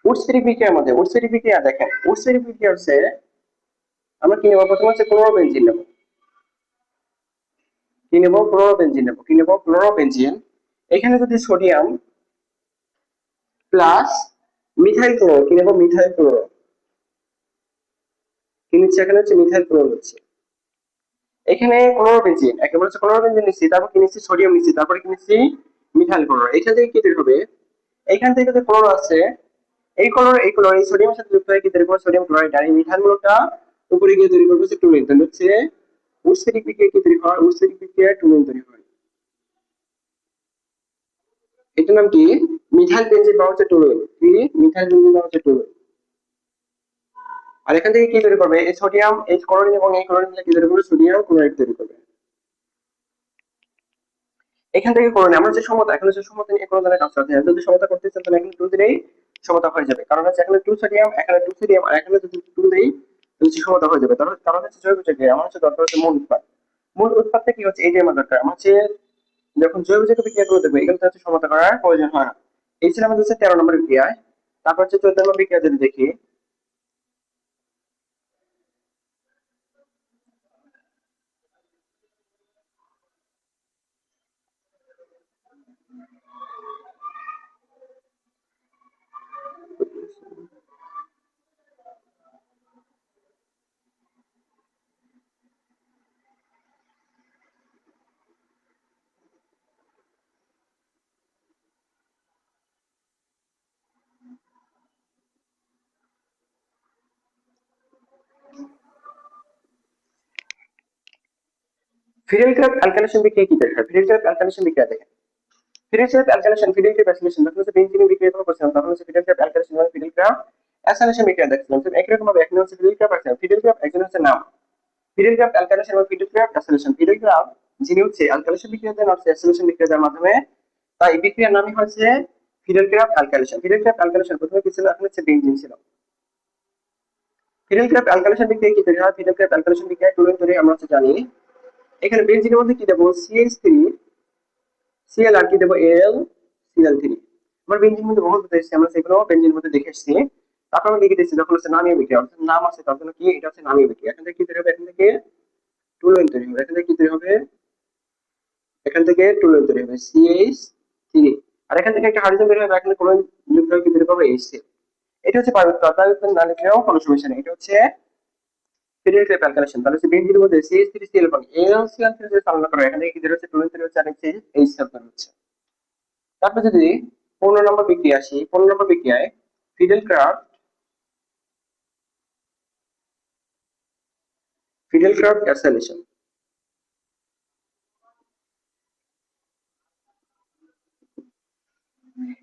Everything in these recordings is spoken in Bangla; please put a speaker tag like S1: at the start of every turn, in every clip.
S1: উৎসেচক বিক্রিয়ার মধ্যে উৎসেচক বিক্রিয়া দেখেন, উৎসেচক বিক্রিয়া হচ্ছে আমরা কি নেব, প্রথমে হচ্ছে ক্লোরোবেনজিন নেব, কি নেব, ক্লোরোবেনজিন নেব, কি নেব, ক্লোরোবেনজিন। এখানে যদি সোডিয়াম প্লাস মিথাইল ক্লোরো, কি নেব, মিথাইল ক্লোরো, কি নিচ্ছে, এখানে হচ্ছে মিথাইল ক্লোরো হচ্ছে। এখানে ক্লোরোবেনজিন, একেবারে হচ্ছে ক্লোরোবেনজিন নিচ্ছি, তারপর কি নিচ্ছি, সোডিয়াম নিচ্ছি, তারপরে কি নিচ্ছি, মিথাইল ক্লোরো। এখান থেকে কি তৈরি হবে, এখান থেকে যে ক্লোরো আছে, এই ক্লোরো এই সোডিয়ামের সাথে যুক্ত হয়ে কি তৈরি করবে, সোডিয়াম ক্লোরাইড। আর এই মিথাইল গুলোটা উপরে গিয়ে তৈরি করবে হচ্ছে টুলুইন। তাহলে হচ্ছে উৎসেচক বিক্রিয়া কি তৈরি হয়, উৎসেচক বিক্রিয়া টুলুইন তৈরি হয়। এটার নাম কি, মিথাইল বেনজিন বা হচ্ছে টুলুইন, কি মিথাইল বেনজিন বা হচ্ছে টুলুইন। আর এখান থেকে কি তৈরি করবে, এই সোডিয়াম, এই ক্লোরিন এবং এই ক্লোরিন মিলে কি তৈরি করবে, সোডিয়াম ক্লোরাইড তৈরি করবে। এখান থেকে করে আমরা যে সমতা, এখন হচ্ছে সমতা নিয়ে কোনো ধরনের কাজ করতে হবে, যদি সমতা করতে চান তাহলে এখানে 2 দিলেই সমতা হয়ে যাবে, কারণ হচ্ছে এখানে 2 সোডিয়াম, এখানে 2 সোডিয়াম, আর এখানে যদি 2 দেই তাহলে সমতা হয়ে যাবে। তাহলে কারণ হচ্ছে জৈব যৌগে আমার হচ্ছে দরকার হচ্ছে মূল উৎপাদ। মূল উৎপাদটা কি হচ্ছে, এই যে আমার দরকার, আমার হচ্ছে যখন জৈব যৌগে বিক্রিয়া করে দেবে এখানে হচ্ছে সমতা করার প্রয়োজন হয় না। এই ছিল আমাদের হচ্ছে 13 নম্বর বিক্রিয়া। তারপর হচ্ছে 14 নম্বর বিক্রিয়া যদি দেখি, ফিনাইল গ্রুপ অ্যালকাইলেশন বিক্রিয়া কি তৈরি হয়, ফিনাইল গ্রুপ অ্যালকাইলেশন বিক্রিয়া দেখেন, phenyl group alkylation, phenyl group acceleration যখন হচ্ছে বেনজিনের বিক্রিয়া করছিলাম তখন হচ্ছে ফিনাইল গ্রুপ অ্যালকাইলেশন এবং ফিনাইল গ্রুপ অ্যাসিলেশন বিক্রিয়া দেখছিলাম। তো একই রকম ভাবে এখানে হচ্ছে ফিনাইল গ্রুপ আছে, ফিনাইল গ্রুপ একজন হচ্ছে নাম, ফিনাইল গ্রুপ অ্যালকাইলেশন এবং phenyl group acceleration. Phenyl group যিনি হচ্ছে অ্যালকাইলেশন বিক্রিয়া দেন আর অ্যাসিলেশন বিক্রিয়া দেওয়ার মাধ্যমে, তাই এই বিক্রিয়ার নামই হচ্ছে phenyl group alkylation. Phenyl group alkylation প্রথমে কি ছিল, এখন হচ্ছে বেনজিন ছিল। ফিনাইল গ্রুপ অ্যালকাইলেশন বিক্রিয়া কি তৈরি হয়, ফিনাইল গ্রুপ অ্যালকাইলেশন বিক্রিয়া টুলুইন তৈরি আমরা হচ্ছে জানি। এখানে বেনজিনের মধ্যে কি দেবো, CH3 Cl, আর কি দেবো, Al Cl3। আমার বেনজিনের মধ্যে বহুত এসেছে, আমরা সেগুলো বেনজিনের মধ্যে দেখে এসেছি। তারপর আমরা লিখে দিচ্ছি যখন হচ্ছে নামীয় বিক্রিয়া, অর্থাৎ নাম আছে তার জন্য কি, এটা হচ্ছে নামীয় বিক্রিয়া। এখান থেকে কি তৈরি হবে, এখান থেকে টুলুইন তৈরি হবে, এখান থেকে কি তৈরি হবে, এখান থেকে টুলুইন তৈরি হবে CH3। আর এখান থেকে একটা হাইড্রোজেন বের হবে, এখানে ক্লোরিন যুক্ত হয়ে কি তৈরি হবে, HCl। এটা হচ্ছে পাইরুভেট, পাইরুভেট না লিখলেও কোনো সমস্যা নেই। এটা হচ্ছে ফিনাইল গ্রুপ অ্যালকাইলেশন। তাহলে হচ্ছে বেনজিনের মধ্যে CH3Cl এবং AlCl3 যদি চালনা করা হয়, এখান থেকে কি তৈরি হচ্ছে, টুলুইন তৈরি হচ্ছে, আর হচ্ছে HCl তৈরি হচ্ছে। তারপর যদি 15 নম্বর বিক্রিয়া আসি, 15 নম্বর বিক্রিয়ায় fiddle craft, fiddle craft acceleration.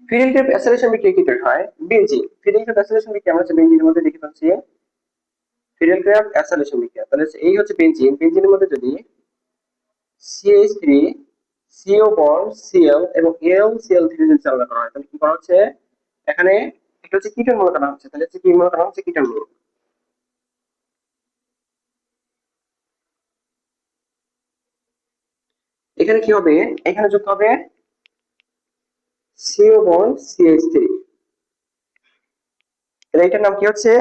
S1: Fiddle craft acceleration বিক্রিয়া কি তৈরি হয়, বেনজিন। ফিডেল ক্রাফট অ্যাসিলেশন বিক্রিয়া আমরা হচ্ছে বেনজিনের মধ্যে দেখে পাচ্ছি ফিডেল ক্রাফট অ্যাসিলেশন বিক্রিয়া। তাহলে এই হচ্ছে বেনজিন, বেনজিনের মধ্যে যদি CH3 CO বন্ড Cl এবং AlCl3 যদি চালনা করা হয় তাহলে কি করা হচ্ছে, এখানে এটা হচ্ছে কিটোন মূলক আনা হচ্ছে। তাহলে হচ্ছে কি মূলক আনা হচ্ছে, কিটোন মূলক। এখানে কি হবে, এখানে যুক্ত হবে CO বন্ড CH3। তাহলে এটার নাম কি হচ্ছে,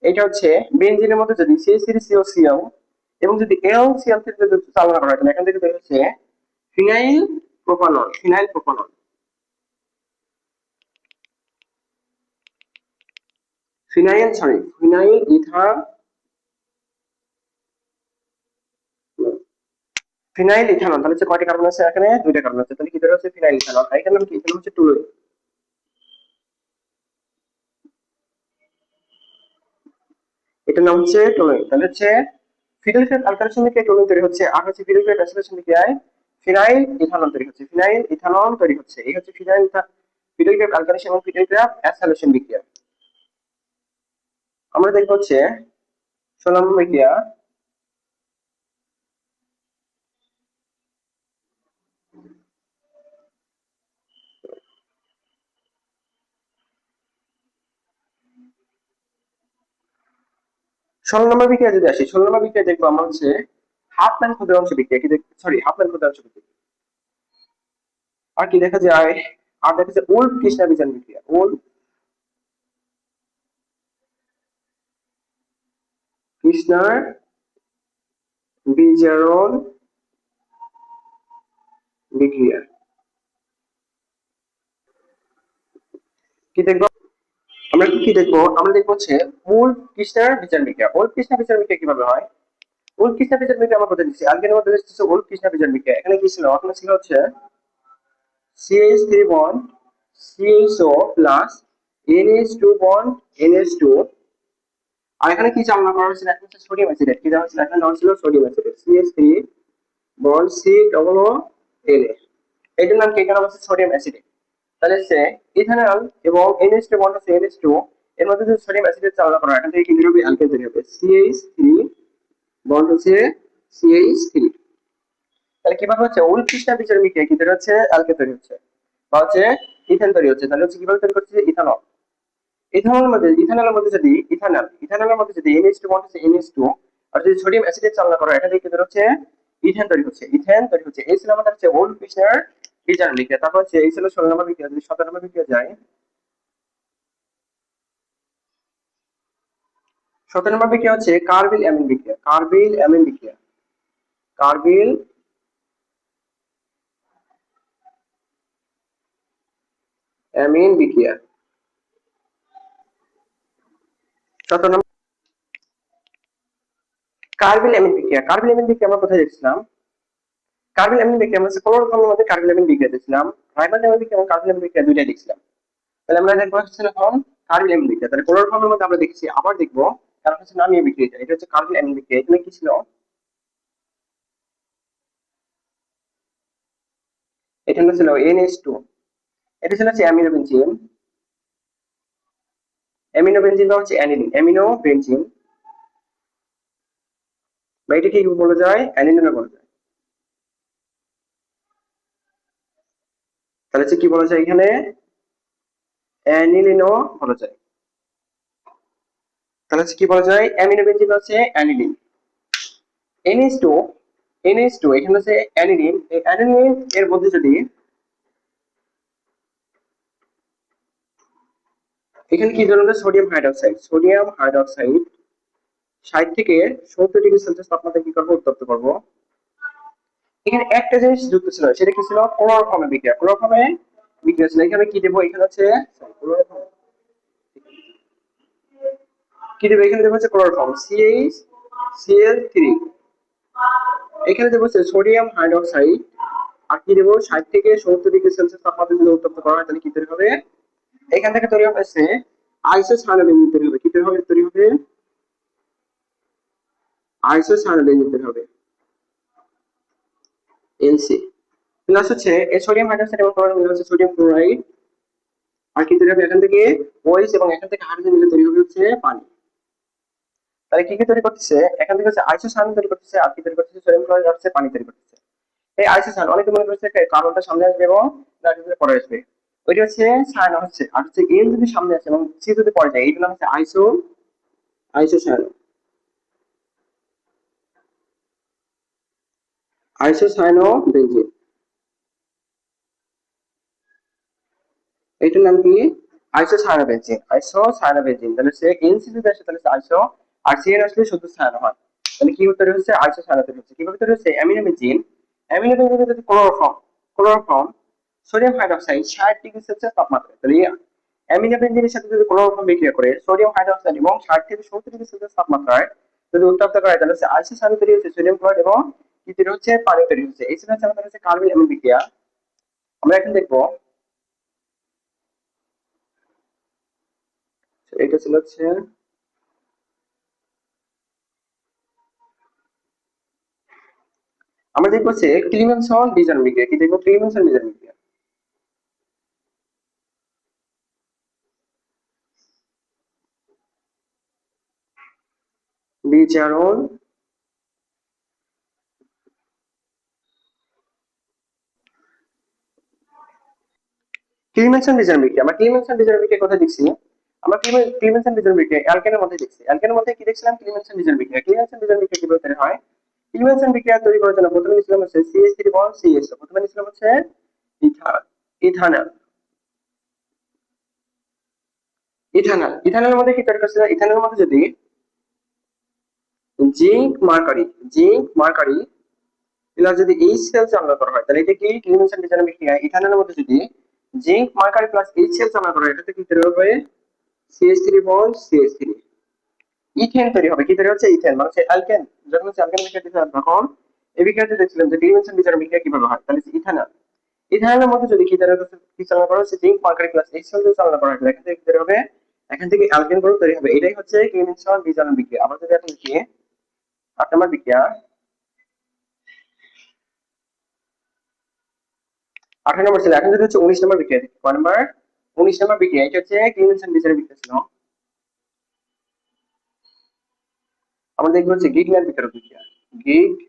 S1: এটা হচ্ছে বেনজিনের মধ্যে যদি CH3COCl এবং যদি AlCl3 যদি চালনা করা হয় তাহলে এখান থেকে বের হচ্ছে phenyl propanol, phenyl propanol, phenyl ether, phenyl ethanol. তাহলে হচ্ছে কয়টা কার্বন আছে, এখানে 2টা কার্বন আছে, তাহলে কি বের হচ্ছে, ফিনাইল ইথানল। আর এটার নাম কি, এখানে হচ্ছে টুলুইন। এটার নাম হচ্ছে টুলুইন। তাহলে হচ্ছে ফিডেল ক্রাফট অ্যালকাইলেশন বিক্রিয়ায় টুলুইন তৈরি হচ্ছে, আর হচ্ছে ফিডেল ক্রাফট অ্যাসিলেশন বিক্রিয়ায় ফিনাইল ইথানল তৈরি হচ্ছে, ফিনাইল ইথানল তৈরি হচ্ছে। এই হচ্ছে ফিডেল ক্রাফট অ্যালকাইলেশন এবং ফিডেল ক্রাফট অ্যাসিলেশন বিক্রিয়া। আমরা দেখবো হচ্ছে 16 নম্বর বিক্রিয়া, 16 নম্বর বিক্রিয়া যদি আসি, 16 নম্বর বিক্রিয়া দেখবো আমরা হচ্ছে হাফম্যান ক্ষুদ্রাংশ বিক্রিয়া, কি সরি হাফম্যান ক্ষুদ্রাংশ বিক্রিয়া। আর কি দেখা যায়, আর দেখা যায় উল্ফ কৃষ্ণাভিযান বিক্রিয়া, উল্ফ কৃষ্ণার বিজারণ বিক্রিয়া কি দেখবো আমরা? কি দেখবো আমরা? দেখবো হচ্ছে মূল কৃষ্ণার বিচার বিক্রিয়া। মূল কৃষ্ণা বিচার বিক্রিয়া কিভাবে হয়? মূল কৃষ্ণা বিচার বিক্রিয়া আমরা কোথায় দিচ্ছি? আলকেনের মধ্যে দিচ্ছি মূল কৃষ্ণা বিচার বিক্রিয়া। এখানে কি ছিল? ওখানে ছিল হচ্ছে CH3 bond CHO plus NH2 bond NH2। আর এখানে কি চালনা করা হয়েছিল? একটা হচ্ছে সোডিয়াম অ্যাসিডেট। কি দেওয়া হয়েছিল? এখানে দেওয়া ছিল sodium অ্যাসিডেট CH3 bond COO Na। এটার নাম কি? এখানে হচ্ছে সোডিয়াম অ্যাসিডেট। তাহলে সে ইথানল এবং NH2 বন্ড আছে NH2, এর মধ্যে যদি সোডিয়াম অ্যাসিডেট চালনা করা হয়, এখান থেকে কি বের হবে? অ্যালকেন তৈরি হবে CH3 বন্ড হচ্ছে CH3। তাহলে কিভাবে হচ্ছে উল কৃষ্ণা বিচার বিক্রিয়া কি তৈরি হচ্ছে? অ্যালকেন তৈরি হচ্ছে বা হচ্ছে ইথেন তৈরি হচ্ছে। তাহলে হচ্ছে কিভাবে তৈরি করছে? ইথানল। ইথানলের মধ্যে যদি NH2 বন্ড আছে NH2 আর যদি সোডিয়াম অ্যাসিডেট চালনা করা হয়, এটা থেকে কি তৈরি হচ্ছে? ইথেন তৈরি হচ্ছে। ইথেন তৈরি হচ্ছে। এই ছিল আমাদের হচ্ছে উল কৃষ্ণার বিচার বিক্রিয়া। তারপর হচ্ছে এই ছিল 16 নম্বর বিক্রিয়া। যদি 17 নম্বর বিক্রিয়া যায়, 17 নম্বর বিক্রিয়া হচ্ছে কার্বিল অ্যামিন বিক্রিয়া। কার্বিল অ্যামিন বিক্রিয়া। কার্বিল অ্যামিন বিক্রিয়া 17 নম্বর। কার্বিল অ্যামিন বিক্রিয়া। কার্বিল অ্যামিন বিক্রিয়া আমরা কোথায় দেখছিলাম? কার্বিল অ্যামিন বিক্রিয়া আমরা ক্লোরোফর্মের মধ্যে কার্বিল অ্যামিন বিক্রিয়া দেখছিলাম। রাইবোজ অ্যামিন বিক্রিয়া এবং কার্বিল অ্যামিন বিক্রিয়া দুইটাই দেখছিলাম। তাহলে আমরা দেখবো হচ্ছে এখন কার্বিল অ্যামিন বিক্রিয়া। তাহলে ক্লোরোফর্মের মধ্যে আমরা দেখছি, আবার দেখবো কারণ হচ্ছে নামিয়ে বিক্রিয়া। এটা হচ্ছে কার্বিল অ্যামিন বিক্রিয়া। এখানে কি ছিল? এখানে ছিল NH2। এটা ছিল হচ্ছে অ্যামিনো বেনজিন। অ্যামিনো বেনজিন বা হচ্ছে অ্যানিলিন। অ্যামিনো বেনজিন বা এটা কি বলা যায়? অ্যানিলিনও বলা যায়। তাহলে হচ্ছে কি বলা যায়? এখানে অ্যানিলিনও বলা যায়। তাহলে হচ্ছে কি বলা যায়? অ্যামিনো বেনজিন হচ্ছে অ্যানিলিন। NH2 NH2 এখানে হচ্ছে অ্যানিলিন। এই অ্যানিলিন এর মধ্যে যদি এখানে কি ধরনের সোডিয়াম হাইড্রোক্সাইড, সোডিয়াম হাইড্রোক্সাইড 60 থেকে 70 ডিগ্রি সেলসিয়াস তাপমাত্রায় কি করবো? উত্তপ্ত করবো। এখানে একটা জিনিস যুক্ত ছিল, সেটা কি ছিল? ক্লোরোফর্মে বিক্রিয়া। ক্লোরোফর্মে বিক্রিয়া ছিল। এখানে কি দেবো? এখানে হচ্ছে কি দেবো? এখানে দেবো হচ্ছে ক্লোরোফর্ম CH Cl3। এখানে দেবো হচ্ছে সোডিয়াম হাইড্রোক্সাইড। আর কি দেবো? 60 থেকে 70 ডিগ্রি সেলসিয়াস তাপমাত্রায় যদি উত্তপ্ত করা হয়, তাহলে কি তৈরি হবে? এখান থেকে তৈরি হবে আইসোসায়ানোবেনজিন তৈরি হবে। কি তৈরি হবে? তৈরি হবে আইসোসায়ানোবেনজিন তৈরি হবে NC। প্লাস হচ্ছে এই সোডিয়াম হাইড্রোক্সাইড এবং ক্লোরিন মিলে হচ্ছে সোডিয়াম ক্লোরাইড। আর কি তৈরি হবে? এখান থেকে OH এবং এখান থেকে হাইড্রোজেন মিলে তৈরি হবে হচ্ছে পানি। তাহলে কি কি তৈরি করতেছে? এখান থেকে হচ্ছে আইসোসায়ান তৈরি করতেছে। আর কি তৈরি করতেছে? সোডিয়াম ক্লোরাইড আর হচ্ছে পানি তৈরি করতেছে। এই আইসোসায়ান অনেকে মনে করছে কার্বনটা সামনে আসবে এবং নাইট্রোজেন পরে আসবে। ওইটা হচ্ছে সায়ানো হচ্ছে। আর হচ্ছে N যদি সামনে আসে এবং C যদি পরে যায়, এইগুলো হচ্ছে আইসোসায়ানো। আইসোসায়ানোবেনজিন এটার নাম কি? আইসোসায়ানোবেনজিন। আইসোসায়ানোবেনজিন। তাহলে সে NC যদি আসে তাহলে আইসো, আর CN আসলে শুধু সায়ানো হয়। তাহলে কি তৈরি হচ্ছে? আইসোসায়ানো তৈরি হচ্ছে। কিভাবে তৈরি হচ্ছে? Amino benzene. অ্যামিনো বেনজিনের যদি chloroform sodium hydroxide 60 degree Celsius তাপমাত্রায়, তাহলে অ্যামিনো বেনজিনের সাথে যদি ক্লোরোফর্ম বিক্রিয়া করে সোডিয়াম হাইড্রোক্সাইড এবং 60 থেকে 70 ডিগ্রি সেলসিয়াস তাপমাত্রায় যদি উত্তপ্ত করে, তাহলে হচ্ছে আইসোসায়ানো তৈরি হচ্ছে, সোডিয়াম ক্লোরাইড এবং কি তৈরি হচ্ছে? পানি তৈরি হচ্ছে। এই ছিল হচ্ছে আমাদের হচ্ছে কার্বিল অ্যামিন বিক্রিয়া। আমরা এখন দেখবো এটা ছিল হচ্ছে আমরা দেখবো হচ্ছে ক্লিমেনসন বিজারণ বিক্রিয়া। কি দেখবো? ক্লিমেনসন বিজারণ বিক্রিয়া। বিজারণ ক্লিমেনসন বিজারণ বিক্রিয়া। আমরা ক্লিমেনসন বিজারণ বিক্রিয়া কোথায় দেখছি? আমরা ক্লিমেনসন বিজারণ বিক্রিয়া অ্যালকেনের মধ্যে দেখছি। অ্যালকেনের মধ্যে কি দেখছিলাম? ক্লিমেনসন বিজারণ বিক্রিয়া। ক্লিমেনসন বিজারণ বিক্রিয়া কিভাবে তৈরি হয়? ক্লিমেনসন বিক্রিয়া তৈরি করার জন্য প্রথমে নিছিলাম হচ্ছে CH3 বন্ড CSO। প্রথমে নিছিলাম হচ্ছে ইথানল। ইথানলের মধ্যে কি তৈরি করছে? ইথানলের মধ্যে যদি zinc mercury, zinc mercury plus যদি HCl চালনা করা হয় তাহলে এটা কি এলিমিনেশন ডিজাইন বিক্রিয়া ইথানলের মধ্যে যদি জিঙ্ক মার্কারি প্লাস HCl চালনা করা হয় এটাতে কি তৈরি হবে CH3 বন্ড CH3 ইথেন তৈরি হবে। কি তৈরি হচ্ছে ইথেন মানে হচ্ছে অ্যালকেন। যখন হচ্ছে অ্যালকেন বিক্রিয়া দিতে হয় তখন এই বিক্রিয়াতে দেখছিলাম যে এলিমিনেশন ডিজাইন বিক্রিয়া কিভাবে হয়, তাহলে ইথানল ইথানলের মধ্যে যদি কি তৈরি হচ্ছে কি চালনা করা হচ্ছে জিঙ্ক মার্কারি প্লাস HCl চালনা করা হয় এখান থেকে কি তৈরি হবে, এখান থেকে অ্যালকেন গ্রুপ তৈরি হবে। এটাই হচ্ছে এলিমিনেশন ডিজাইন বিক্রিয়া। আমরা যদি এখন লিখি 8 নম্বর বিক্রিয়া 18 নম্বর ছিল, এখন যদি হচ্ছে 19 নম্বর বিক্রিয়া দেখি কয় নম্বর 19 নম্বর বিক্রিয়া এটা হচ্ছে এলিমিনেশন ডিজাইন বিক্রিয়া ছিল। আমরা দেখবো হচ্ছে গিগনাট বিক্রিয়া, গিগনাট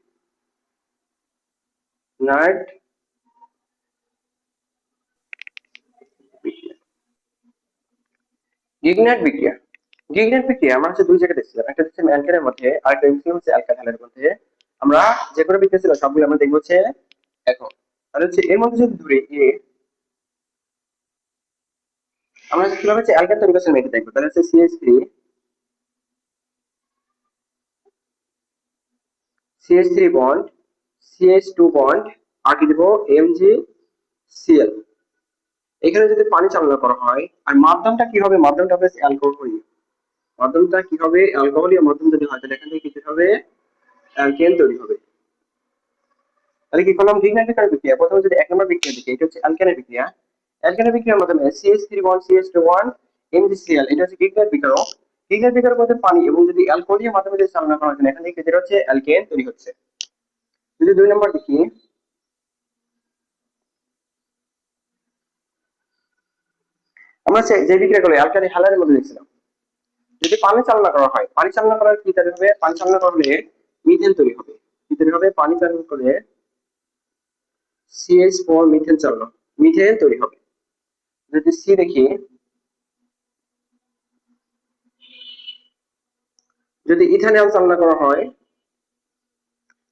S1: বিক্রিয়া, গিগনাট বিক্রিয়া, গিগনাট বিক্রিয়া আমরা হচ্ছে দুই জায়গায় দেখছিলাম, একটা হচ্ছে অ্যালকেনের মধ্যে আর একটা হচ্ছে অ্যালকাইলের মধ্যে। আমরা যে কোনো বিক্রিয়া ছিল সবগুলো আমরা দেখবো হচ্ছে এখন। তাহলে হচ্ছে এর মধ্যে যদি ধরি এ আমরা কিভাবে হচ্ছে অ্যালকেন তৈরি করছি এটা দেখবো। তাহলে হচ্ছে CH3 বন্ড CH2 বন্ড আর কি দেবো MgCl। এখানে যদি পানি চালনা করা হয় আর মাধ্যমটা কি হবে, মাধ্যমটা হবে অ্যালকোহল, মাধ্যমটা কি হবে অ্যালকোহলীয় মাধ্যম যদি হয় তাহলে এখান থেকে কি হবে অ্যালকেন তৈরি হবে। তাহলে কি করলাম গিগনাট বিক্রিয়া। প্রথমে যদি 1 নম্বর বিক্রিয়া দেখি এটা হচ্ছে অ্যালকেনের বিক্রিয়া, অ্যালকেনের বিক্রিয়ার মাধ্যমে CH3 bond CH2 bond MgCl এটা হচ্ছে গিগনাট বিক্রিয়া। গিগনাট বিক্রিয়ার মধ্যে পানি এবং যদি অ্যালকোহলীয় মাধ্যমে যদি চালনা করা হয় এখান থেকে যেটা হচ্ছে অ্যালকেন তৈরি হচ্ছে। যদি 2 নম্বর দেখি আমরা যে বিক্রিয়াগুলো অ্যালকালি হ্যালাইডের মধ্যে দেখছিলাম, যদি পানি চালনা করা হয় পানি চালনা করার কি তৈরি হবে, পানি চালনা করলে মিথেন তৈরি হবে। কি তৈরি হবে, পানি চালনা করলে CH4 মিথেন চালনা মিথেন তৈরি হবে। যদি সি দেখি যদি ইথানল চালনা করা হয়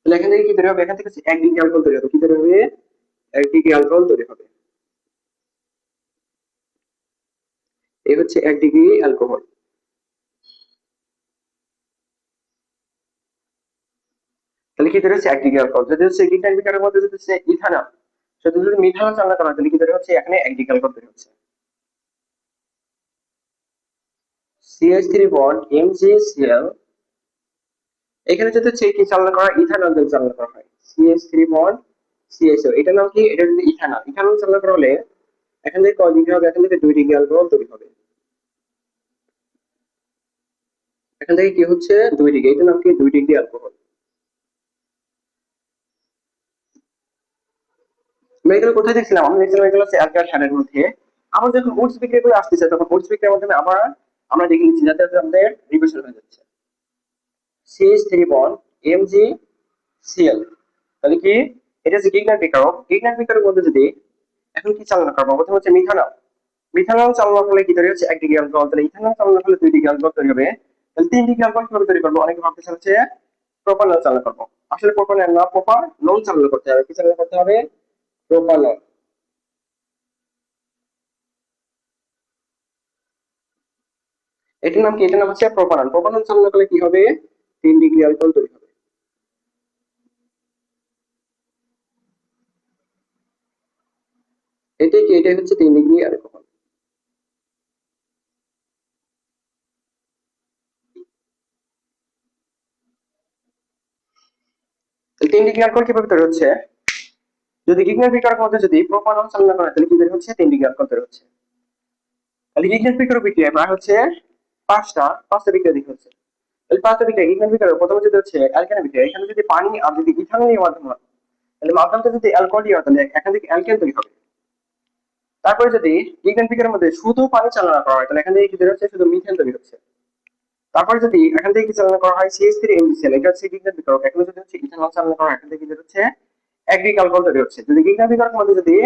S1: তাহলে এখান থেকে কি তৈরি হবে, এখান থেকে 1 ডিগ্রি অ্যালকোহল তৈরি হবে। কি তৈরি হবে 1 ডিগ্রি অ্যালকোহল তৈরি হবে। এই হচ্ছে 1 ডিগ্রি অ্যালকোহল। তাহলে কি তৈরি হচ্ছে 1 ডিগ্রি অ্যালকোহল। যদি হচ্ছে গিগনাট বিক্রিয়ার মধ্যে যদি হচ্ছে ইথানল যদি মিথানল চালনা করা হয় তাহলে কি তৈরি হচ্ছে এখানে 1 ডিগ্রি অ্যালকোহল তৈরি হচ্ছে। CH3 বন্ড MgCl এখানে যদি হচ্ছে কি চালনা করা ইথানল দিয়ে চালনা করা হয় CH3 বন্ড CHO এটা নাম কি, এটা যদি ইথানল ইথানল চালনা করা হলে এখান থেকে কয় ডিগ্রি হবে, এখান থেকে 2 ডিগ্রি অ্যালকোহল তৈরি হবে। এখান থেকে কি হচ্ছে 2 ডিগ্রি, এটা নাম কি 2 ডিগ্রি অ্যালকোহল। আমরা এগুলো কোথায় দেখছিলাম, আমরা দেখছিলাম এগুলো হচ্ছে অ্যালকাইল হ্যালাইডের মধ্যে। আমরা যখন উডস বিক্রিয়া করে আসতেছে তখন উডস বিক্রিয়ার মাধ্যমে আমরা দেখে নিচ্ছি যাতে আমাদের রিভিশন হয়ে যাচ্ছে CH3 বন্ড MgCl। তাহলে কি এটা হচ্ছে গিগনাট বিক্রিয়ক। গিগনাট বিক্রিয়ার মধ্যে যদি এখন কি চালনা করবো, প্রথমে হচ্ছে মিথানল, মিথানল চালনা করলে কি তৈরি হচ্ছে 1 ডিগ্রি অ্যালকোহল। তাহলে ইথানল চালনা করলে 2 ডিগ্রি অ্যালকোহল তৈরি হবে। তাহলে 3 ডিগ্রি অ্যালকোহল কিভাবে তৈরি করবো, অনেকে ভাবতেছে হচ্ছে প্রোপানল চালনা করবো। আসলে প্রোপানল না, প্রোপানল চালনা করতে হবে। কি চালনা করতে হবে, প্রোপানল। এটার নাম কি, এটার নাম হচ্ছে প্রোপানল। প্রোপানল চালনা করলে কি হবে 3 ডিগ্রি অ্যালকোহল তৈরি হবে। এটাই হচ্ছে 3 ডিগ্রি অ্যালকোহল। 3 ডিগ্রি অ্যালকোহল কিভাবে তৈরি হচ্ছে, যদি গিগনাট বিক্রিয়ার মধ্যে যদি প্রোপানল চালনা করা হয় তাহলে কি তৈরি হচ্ছে 3 ডিগ্রি অ্যালকোহল তৈরি হচ্ছে। তাহলে গিগনাট বিক্রিয়া প্রায় হচ্ছে পাঁচটা বিক্রিয়া দেখতে হচ্ছে। তাহলে 5টা বিক্রিয়া গিগনাট বিক্রিয়া প্রথমে যদি হচ্ছে অ্যালকেন বিক্রিয়া, এখানে যদি পানি আর যদি ইথানলের মাধ্যমে হয় তাহলে মাধ্যমটা যদি অ্যালকোহল হয় তাহলে এখান থেকে অ্যালকেন তৈরি হবে। তারপরে যদি গিগনাট বিক্রিয়ার মধ্যে শুধু পানি চালনা করা হয় তাহলে এখান থেকে কি তৈরি হচ্ছে, শুধু মিথেন তৈরি হচ্ছে। তারপরে যদি এখান থেকে কি চালনা করা হয় CH3 MgCl এটা হচ্ছে গিগনাট বিক্রিয়ক। এখানে যদি হচ্ছে ইথানল চালনা করা হয় এখান থেকে কি তৈরি হচ্ছে 1 ডিগ্রি অ্যালকোহল তৈরি হচ্ছে। যদি গিগনাট বিক্রিয়ার মধ্যে যদি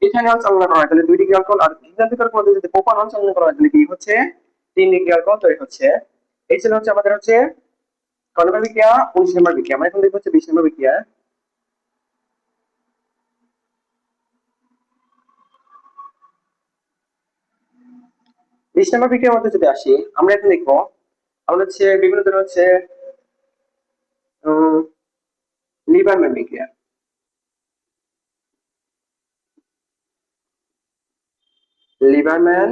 S1: ইথানল চালনা করা হয় তাহলে 2 ডিগ্রি অ্যালকোহল, আর গিগনাট বিক্রিয়ার মধ্যে যদি প্রোপানল চালনা করা হয় তাহলে কি হচ্ছে 3 ডিগ্রি অ্যালকোহল তৈরি হচ্ছে। এই ছিল হচ্ছে আমাদের হচ্ছে কয় নম্বর বিক্রিয়া, 19 নম্বর বিক্রিয়া। আমরা এখন দেখবো হচ্ছে 20 নম্বর বিক্রিয়া। 20 নম্বর বিক্রিয়ার মধ্যে যদি আসি আমরা এখন দেখবো আমরা হচ্ছে বিভিন্ন ধরনের হচ্ছে লিবারম্যান বিক্রিয়া। লিবারম্যান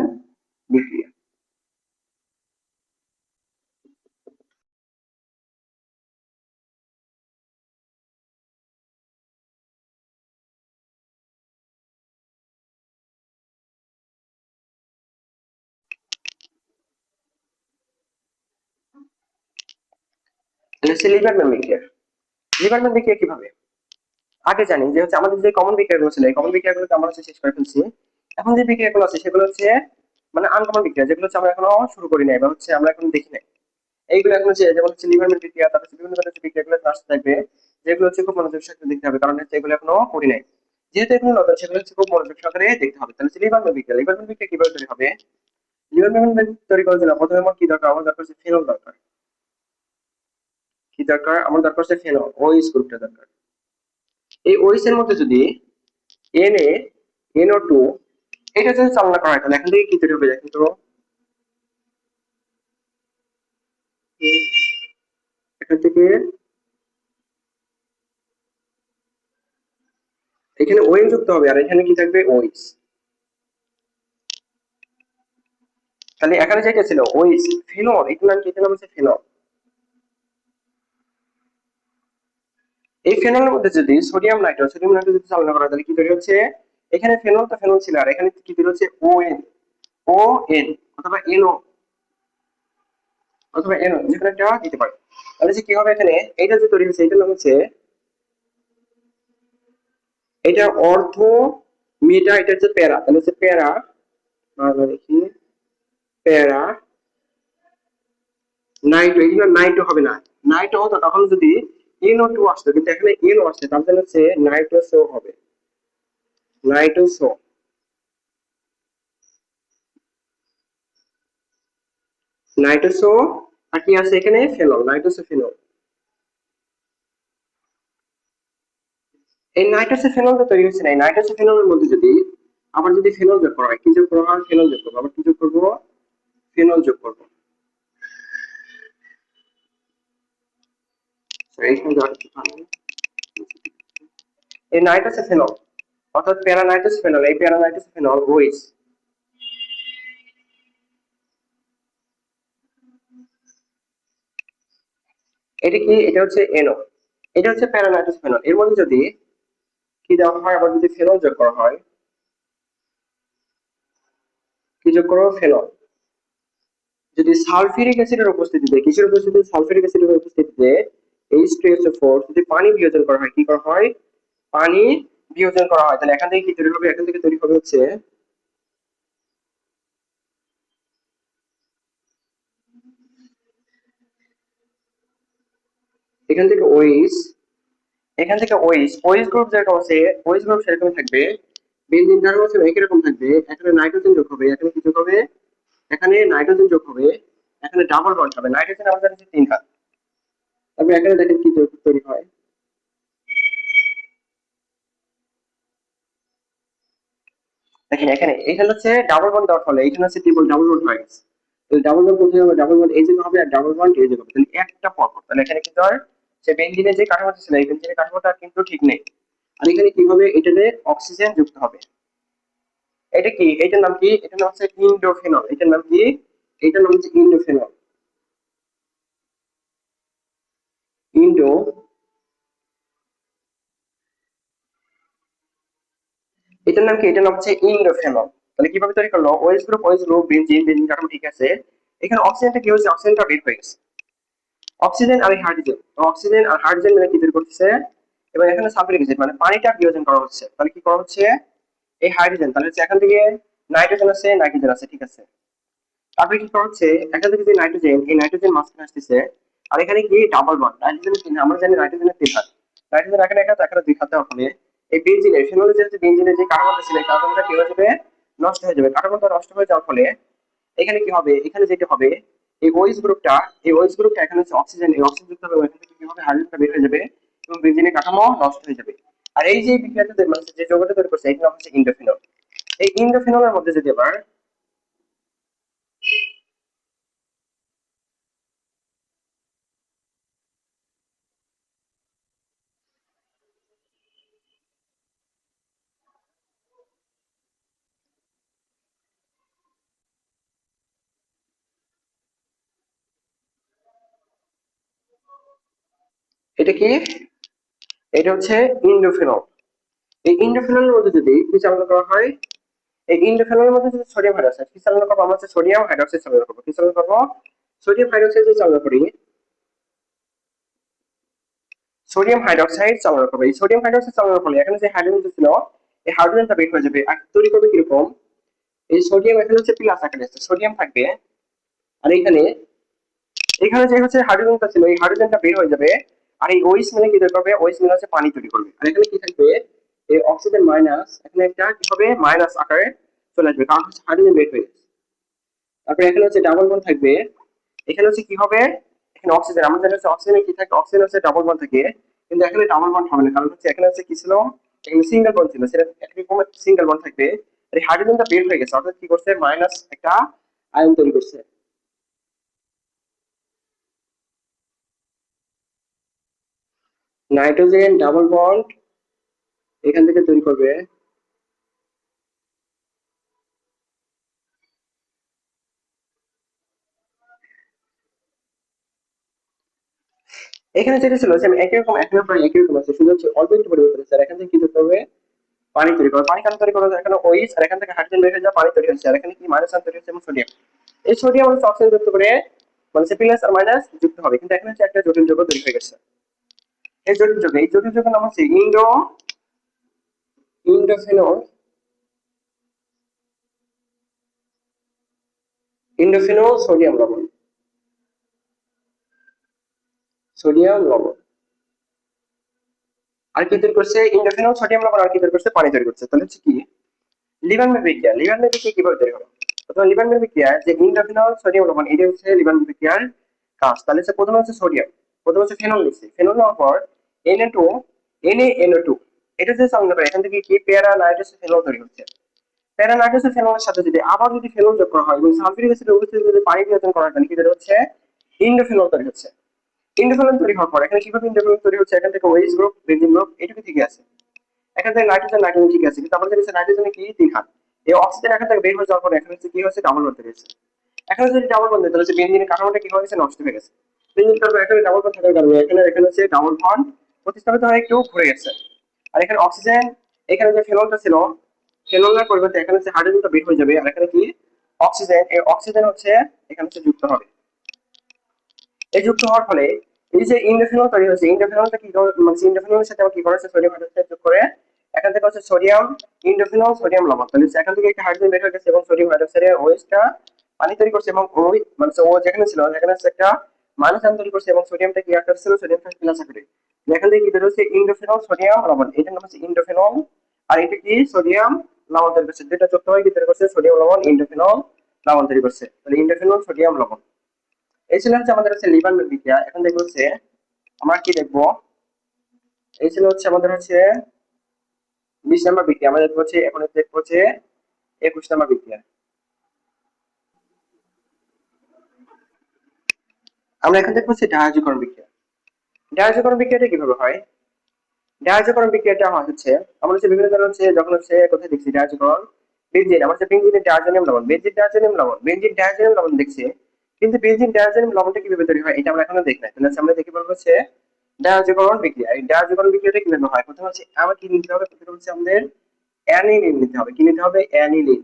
S1: বিক্রিয়া। লিবারম্যান বিক্রিয়া। লিবারম্যান বিক্রিয়া কিভাবে? আগে জানি যে হচ্ছে আমাদের যে কমন বিক্রিয়াগুলো ছিল এই কমন বিক্রিয়াগুলোকে আমরা হচ্ছে শেষ করে ফেলছি। এখন যে বিক্রিয়াগুলো আছে সেগুলো হচ্ছে মানে আনকমন বিক্রিয়া, যেগুলো হচ্ছে আমরা এখনো শুরু করি নাই বা হচ্ছে আমরা এখন দেখি নাই। এইগুলো এখন হচ্ছে যেমন হচ্ছে লিভারম্যান বিক্রিয়া, তারপর বিভিন্ন ধরনের বিক্রিয়াগুলো আসতে থাকবে, যেগুলো হচ্ছে খুব মনোযোগ সহকারে দেখতে হবে, কারণ হচ্ছে এগুলো এখনো করি নাই। যেহেতু এগুলো নতুন সেগুলো হচ্ছে খুব মনোযোগ সহকারে দেখতে হবে। তাহলে লিভারম্যান বিক্রিয়া, লিভারম্যান বিক্রিয়া কিভাবে তৈরি হবে? লিভারম্যান তৈরি করার জন্য প্রথমে আমার কি দরকার? আমার দরকার হচ্ছে ফেনল দরকার। কি দরকার? আমার দরকার হচ্ছে ফেনল, ওইস গ্রুপটা দরকার। এই ওইস এর মধ্যে যদি Na NO2 এটা যদি চালনা করা হয় তাহলে এখান থেকে কি তৈরি হবে? দেখেন তো, এখান থেকে এখানে ওএন যুক্ত হবে আর এখানে কি থাকবে? ওইস। তাহলে এখানে যেটা ছিল ওইস, ফেনল, এটার নাম কি? এটার নাম হচ্ছে ফেনল। এই ফেনলের মধ্যে যদি সোডিয়াম নাইট্রেট যদি চালনা করা হয় তাহলে কি তৈরি হচ্ছে? এখানে ফেনল তো ফেনল ছিল আর এখানে কি তৈরি হচ্ছে? ওএন। ওএন অথবা এনও, অথবা এনও যে কোনো একটা দিতে পারে। তাহলে যে কি হবে এখানে? এটা যে তৈরি হচ্ছে এটার নাম হচ্ছে, এটা অর্ধ মেটা, এটা হচ্ছে প্যারা, তাহলে হচ্ছে প্যারা, আমরা দেখি প্যারা নাইট্রো, এগুলো নাইট্রো হবে না। নাইট্রো হতো তখন যদি NO2 আসতো, কিন্তু এখানে এনও আসছে তার জন্য হচ্ছে নাইট্রোসো হবে, নাইট্রোসো। নাইট্রোসো আর কি আছে এখানে? Phenol, nitroso phenol. এই নাইট্রোসো ফেনলটা তৈরি হচ্ছে না। এই নাইট্রোসো ফেনলের মধ্যে যদি আবার যদি ফেনল যোগ করা হয়, কি যোগ করা হয়? ফেনল যোগ করবো। আবার কি যোগ করবো? ফেনল যোগ করবো। এই নাইট্রোসো ফেনল অর্থাৎ প্যারা নাইট্রোসো ফেনল, এই প্যারা নাইট্রোসো ফেনল ওইস, এটা কি? এটা হচ্ছে এনও, এটা হচ্ছে প্যারা নাইট্রোসো ফেনল। এর মধ্যে যদি কি দেওয়া হয়? আবার যদি ফেনল যোগ করা হয়, কি যোগ করবো? ফেনল। যদি সালফিউরিক অ্যাসিডের উপস্থিতিতে, কিসের উপস্থিতিতে? সালফিউরিক অ্যাসিডের উপস্থিতিতে H2SO4 যদি পানি বিয়োজন করা হয়, কি করা হয়? পানি বিয়োজন করা হয়, তাহলে এখান থেকে কি তৈরি হবে? এখান থেকে তৈরি হবে হচ্ছে এখান থেকে ওইস, এখান থেকে ওইস, ওইস গ্রুপ যেরকম আছে ওইস গ্রুপ সেরকম থাকবে। বেনজিন কার্বন হচ্ছে একই রকম থাকবে। এখানে নাইট্রোজেন যোগ হবে, এখানে কি যোগ হবে? এখানে নাইট্রোজেন যোগ হবে, এখানে ডাবল বন্ড হবে। নাইট্রোজেন আমাদের কাছে 3টা। তারপর এখানে দেখেন কি তৈরি হয়। দেখেন এখানে এখানে হচ্ছে ডাবল বন্ড দেওয়ার ফলে এখানে হচ্ছে ট্রিপল ডাবল বন্ড হয়ে গেছে। তাহলে ডাবল বন্ড কোথায় হবে? ডাবল বন্ড এই জায়গা হবে আর ডাবল বন্ড এই জায়গা হবে। তাহলে একটা পর পর, তাহলে এখানে কিন্তু আর সে বেনজিনের যে কাঠামোটা ছিল এই বেনজিনের কাঠামোটা কিন্তু ঠিক নেই। আর এখানে কি হবে? এটাতে অক্সিজেন যুক্ত হবে। এটা কি? এটার নাম কি? এটার নাম হচ্ছে ইন্ডোফেনল। এটার নাম কি? এটার নাম হচ্ছে ইন্ডোফেনল। ইন্ডো, এটার নাম কি? এটার নাম হচ্ছে ইন্ডোফেনল। তাহলে কিভাবে তৈরি করলো? ওএইচ গ্রুপ বেনজিন, বেনজিন কাঠামো ঠিক আছে। এখানে অক্সিজেনটা কি হচ্ছে? অক্সিজেনটা বের হয়ে গেছে। অক্সিজেন আর হাইড্রোজেন, অক্সিজেন আর হাইড্রোজেন মিলে কি তৈরি করতেছে? এবার এখানে সালফিউরিক অ্যাসিড মানে পানিটা বিয়োজন করা হচ্ছে। তাহলে কি করা হচ্ছে? এই হাইড্রোজেন, তাহলে হচ্ছে এখান থেকে নাইট্রোজেন আছে, নাইট্রোজেন আছে, ঠিক আছে। তারপরে কি করা হচ্ছে? এখান থেকে যে নাইট্রোজেন, এই নাইট্রোজেন মাঝখানে আসতেছে আর এখানে কি ডাবল বন্ড। নাইট্রোজেনের তিন, আমরা জানি নাইট্রোজেনের 3 হাত। নাইট্রোজেন এখানে একটা, এখানে 2 হাত দেওয়ার ফলে এই বেনজিনের ফেনলের যে বেনজিনের যে কার্বনটা ছিল এই কার্বনটা কি হয়ে যাবে? নষ্ট হয়ে যাবে। কার্বনটা নষ্ট হয়ে যাওয়ার ফলে এখানে কি হবে? এখানে যেটা হবে এই ওইচ গ্রুপটা, এই ওইচ গ্রুপটা এখানে হচ্ছে অক্সিজেন, এই অক্সিজেন যুক্ত হবে, এখান থেকে কি হবে? হাইড্রোজেনটা বের হয়ে যাবে এবং বেনজিনের কাঠামো নষ্ট হয়ে যাবে। আর এই যে বিক্রিয়াটা মানে যে যৌগটা তৈরি করছে এটার নাম হচ্ছে ইন্ডোফিনল। এই ইন্ডোফিনলের মধ্যে যদি আবার এটা কি? এটা হচ্ছে ইন্ডোফিনল। এই ইন্ডোফিনলের মধ্যে যদি কি চালনা করা হয়, এই ইন্ডোফিনলের মধ্যে যদি সোডিয়াম হাইড্রোক্সাইড কি চালনা করবো, আমরা হচ্ছে সোডিয়াম হাইড্রোক্সাইড চালনা করবো। কি চালনা করবো? সোডিয়াম হাইড্রোক্সাইড যদি চালনা করি, সোডিয়াম হাইড্রোক্সাইড চালনা করবো। এই সোডিয়াম হাইড্রোক্সাইড চালনার ফলে এখানে যে হাইড্রোজেন ছিল, এই হাইড্রোজেনটা বের হয়ে যাবে। আর তৈরি করবে কিরকম? এই সোডিয়াম এখানে হচ্ছে প্লাস আকারে আছে, সোডিয়াম থাকবে। আর এখানে এখানে যে হচ্ছে হাইড্রোজেনটা ছিল, এই হাইড্রোজেনটা বের হয়ে যাবে। আর এই ওইস মিলে কি তৈরি করবে? ওইস মিলে হচ্ছে পানি তৈরি করবে। আর এখানে কি থাকবে? এই অক্সিজেন মাইনাস, এখানে একটা কি হবে? মাইনাস আকারে চলে আসবে, কারণ হচ্ছে হাইড্রোজেন বের হয়ে গেছে। তারপরে এখানে হচ্ছে ডাবল বন্ড থাকবে। এখানে হচ্ছে কি হবে? এখানে অক্সিজেন, আমরা জানি হচ্ছে অক্সিজেনে কি থাকে? অক্সিজেন হচ্ছে ডাবল বন্ড থাকে। কিন্তু এখানে ডাবল বন্ড হবে না, কারণ হচ্ছে এখানে হচ্ছে কি ছিল? এখানে সিঙ্গেল বন্ড ছিল, সেটা একরকম সিঙ্গেল বন্ড থাকবে। আর এই হাইড্রোজেনটা বের হয়ে গেছে, অর্থাৎ কি করছে? মাইনাস একটা আয়ন তৈরি করছে। নাইট্রোজেন ডাবল বন্ড এখান থেকে তৈরি করবে। এখানে যেটা ছিল যে আমি একই রকম একই রকম একই রকম আছে, শুধু হচ্ছে অল্প একটু পরিবর্তন হচ্ছে। আর এখান থেকে কি করতে হবে? পানি তৈরি করবে। পানি কেন তৈরি করবে? এখানে ওইস, আর এখান থেকে হাইড্রোজেন বের হয়ে যাওয়া পানি তৈরি হচ্ছে। আর এখানে কি? মাইনাস আয়ন তৈরি হচ্ছে এবং সোডিয়াম। এই সোডিয়াম হচ্ছে অক্সিজেন যুক্ত করে, মানে প্লাস আর মাইনাস যুক্ত হবে। কিন্তু এখানে হচ্ছে একটা জটিল যৌগ তৈরি হয়ে গেছে। এই জটিল যৌগের নাম হচ্ছে ইন্ডোফিনল। ইন্ডোফিনল সোডিয়াম লবণ, সোডিয়াম লবণ। আর কি তৈরি করছে? ইন্ডোফিনল সোডিয়াম লবণ। আর কি তৈরি করছে? পানি তৈরি করছে। তাহলে হচ্ছে কি? লিবার্মের বিক্রিয়া। লিবার্মের বিক্রিয়া কিভাবে তৈরি হবে? প্রথমে লিবার্মের বিক্রিয়া, যে ইন্ডোফিনল সোডিয়াম লবণ, এটা হচ্ছে লিবার্মের বিক্রিয়ার কাজ। তাহলে হচ্ছে প্রথমে হচ্ছে সোডিয়াম, প্রথমে হচ্ছে ফেনল নিচ্ছে। ফেনল নেওয়ার পর Na2, NaNO2, এটা যে চালনা করে, এখান থেকে কি? প্যারা নাইট্রোস ফেনল তৈরি হচ্ছে। প্যারা নাইট্রোস ফেনলের সাথে যদি আবার যদি ফেনল যোগ করা হয় এবং সালফিউরিক অ্যাসিডের উপস্থিতিতে যদি পানি বিয়োজন করা হয়, তাহলে কি তৈরি হচ্ছে? ইন্ডোফিনল তৈরি হচ্ছে। ইন্ডোফিনল তৈরি হওয়ার পর এখানে কিভাবে ইন্ডোফিনল তৈরি হচ্ছে? এখান থেকে ওএইচ গ্রুপ, বেনজিন গ্রুপ, এটুকু ঠিক আছে। এখান থেকে নাইট্রোজেন, নাইট্রোজেন ঠিক আছে, কিন্তু আমাদের কাছে নাইট্রোজেনে কি? 3 হাত। এই অক্সিজেন এখান থেকে বের হয়ে যাওয়ার পর এখানে হচ্ছে কি হচ্ছে? ডাবল বন্ড তৈরি হচ্ছে। এখানে যদি ডাবল বন্ড, তাহলে হচ্ছে বেনজিনের কাঠামোটা কি হয়েছে? নষ্ট হয়ে গেছে। বেনজিন কাঠামো এখানে ডাবল বন্ড থাকার কারণে এখানে হচ্ছে ডাবল বন্ড প্রতিস্থাপিত হয়ে একটু ঘুরে গেছে। আর এখানে অক্সিজেন, এখানে যে ফেনলটা ছিল, ফেনলের পরিবর্তে এখানে হচ্ছে হাইড্রোজেনটা বের হয়ে যাবে। আর এখানে কি? অক্সিজেন, এই অক্সিজেন হচ্ছে এখানে হচ্ছে যুক্ত হবে। এই যুক্ত হওয়ার ফলে এই যে ইন্ডোফিনল তৈরি হচ্ছে, ইন্ডোফিনলটা কি মানে ইন্ডোফিনলের সাথে আবার কি করেছে? সোডিয়াম হাইড্রোক্সাইড যোগ করে এখান থেকে হচ্ছে সোডিয়াম ইন্ডোফিনল সোডিয়াম লবণ। তাহলে এখান থেকে একটা হাইড্রোজেন বের হয়ে গেছে এবং সোডিয়াম হাইড্রোক্সাইডের ওএইচটা পানি তৈরি করছে। এবং ওই মানে ও যেখানে ছিল সেখানে হচ্ছে একটা মাইনাস আয়ন তৈরি করছে এবং সোডিয়ামটা কি একটা ছিল? সোডিয়াম প্লাস আকারে। এখান থেকে কি বের হচ্ছে? ইন্ডোফিনল সোডিয়াম লবণ, এটার নাম হচ্ছে ইন্ডোফিনল। আর এটা কি? সোডিয়াম লবণ তৈরি করছে। দুটো যুক্ত হয়ে কি তৈরি করছে? সোডিয়াম লবণ, ইন্ডোফিনল লবণ তৈরি করছে। তাহলে ইন্ডোফিনল সোডিয়াম লবণ। এই ছিল হচ্ছে আমাদের হচ্ছে লিবার্মের বিক্রিয়া। এখন দেখবো হচ্ছে আমরা কি দেখবো? এই ছিল হচ্ছে আমাদের হচ্ছে 20 নম্বর বিক্রিয়া। আমরা দেখবো হচ্ছে এখন দেখবো হচ্ছে 21 নম্বর বিক্রিয়া। আমরা এখন দেখবো হচ্ছে ডায়াজীকরণ বিক্রিয়া। ডায়াজীকরণ বিক্রিয়াটা কিভাবে হয়? ডায়াজীকরণ বিক্রিয়াটা হয় হচ্ছে আমরা হচ্ছে বিভিন্ন ধরনের হচ্ছে যখন হচ্ছে কোথায় দেখছি ডায়াজীকরণ? বেনজিন, আমরা হচ্ছে বেনজিনের ডায়াজোনিয়াম লবণ, বেনজিন ডায়াজোনিয়াম লবণ, বেনজিন ডায়াজোনিয়াম লবণ দেখছি। কিন্তু বেনজিন ডায়াজোনিয়াম লবণটা কিভাবে তৈরি হয় এটা আমরা এখনো দেখি নাই। তাহলে হচ্ছে আমরা দেখে বলবো হচ্ছে ডায়াজীকরণ বিক্রিয়া। এই ডায়াজীকরণ বিক্রিয়াটা কিভাবে হয়? প্রথমে হচ্ছে আমার কি নিতে হবে? প্রথমে হচ্ছে আমাদের অ্যানিলিন নিতে হবে। কি নিতে হবে? Aniline,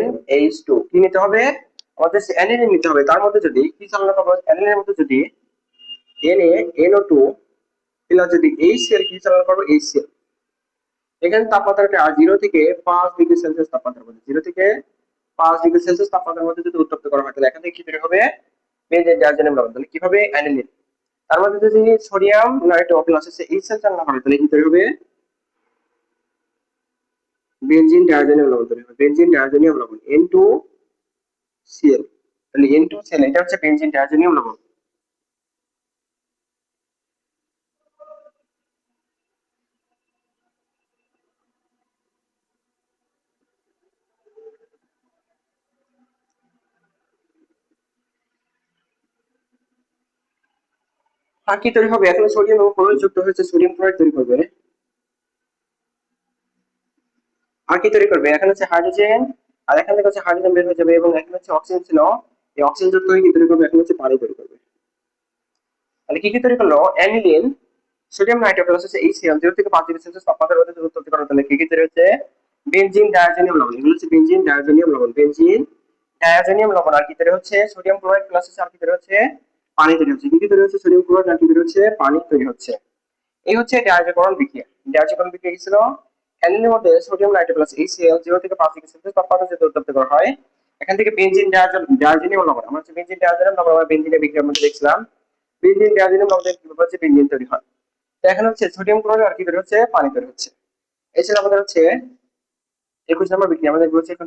S1: NH2। কি নিতে হবে? আমাদের অ্যানিলিন নিতে হবে। তার মধ্যে যদি কি চালনা করবো? অ্যানিলিনের মধ্যে যদি NaNO2 প্লাস যদি HCl কি চালনা করবো? HCl। এখানে তাপমাত্রাটা 0 থেকে 5 ডিগ্রি সেলসিয়াস তাপমাত্রার মধ্যে, 0 থেকে 5 ডিগ্রি সেলসিয়াস তাপমাত্রার মধ্যে যদি উত্তপ্ত করা হয়, তাহলে এখান থেকে কি তৈরি হবে? বেনজিন ডায়াজোনিয়াম লবণ। তাহলে কিভাবে? অ্যানিলিন। তার মধ্যে যদি সোডিয়াম নাইট্রো প্লাস হচ্ছে HCl চালনা করে, তাহলে কি তৈরি হবে? বেনজিন ডায়াজোনিয়াম লবণ তৈরি হবে। বেনজিন ডায়াজোনিয়াম লবণ, N2Cl। তাহলে N2Cl এটা হচ্ছে বেনজিন ডায়াজোনিয়াম লবণ। আর কি তৈরি হবে? এখানে সোডিয়াম এবং ক্লোরিন যুক্ত হয়েছে, সোডিয়াম ক্লোরাইড তৈরি করবে। আর কি তৈরি করবে? এখানে হচ্ছে হাইড্রোজেন, আর এখান থেকে হচ্ছে হাইড্রোজেন বের হয়ে যাবে এবং এখানে হচ্ছে অক্সিজেন ছিল, এই অক্সিজেন যুক্ত হয়ে কি তৈরি করবে? এখানে হচ্ছে পানি তৈরি করবে। তাহলে কি কি তৈরি করলো? অ্যানিলিন, সোডিয়াম নাইট্রেট প্লাস হচ্ছে HCl 0 থেকে 5 ডিগ্রি সেলসিয়াস তাপমাত্রার মধ্যে উৎপত্তি করা। তাহলে কি কি তৈরি হচ্ছে? বেনজিন ডায়াজোনিয়াম লবণ, এগুলো হচ্ছে বেনজিন ডায়াজোনিয়াম লবণ, বেনজিন ডায়াজোনিয়াম লবণ। আর কি তৈরি হচ্ছে? সোডিয়াম ক্লোরাইড প্লাস হচ্ছে আর কি তৈরি হচ্ছে? পানি তৈরি হচ্ছে। কি কি তৈরি হচ্ছে? সোডিয়াম ক্লোরাইড আর কি তৈরি হচ্ছে? পানি তৈরি হচ্ছে। এই হচ্ছে ডায়াজোকরণ বিক্রিয়া। ডায়াজোকরণ বিক্রিয়া কি ছিল? অ্যানিলিনের মধ্যে সোডিয়াম নাইট্রেট প্লাস HCl 0 থেকে 5 ডিগ্রি সেলসিয়াস তাপমাত্রায় যেতে উত্তপ্ত করা হয়। এখান থেকে বেনজিন ডায়াজোনিয়াম লবণ, আমরা হচ্ছে বেনজিন ডায়াজোনিয়াম লবণ আমরা বেনজিনের বিক্রিয়ার মধ্যে দেখছিলাম। বেনজিন ডায়াজোনিয়াম লবণের কিভাবে হচ্ছে বেনজিন তৈরি হয়। তো এখানে হচ্ছে সোডিয়াম ক্লোরাইড আর কি তৈরি হচ্ছে? পানি তৈরি হচ্ছে। এছাড়া আমাদের হচ্ছে 21 নম্বর বিক্রিয়া, আমাদের বলছে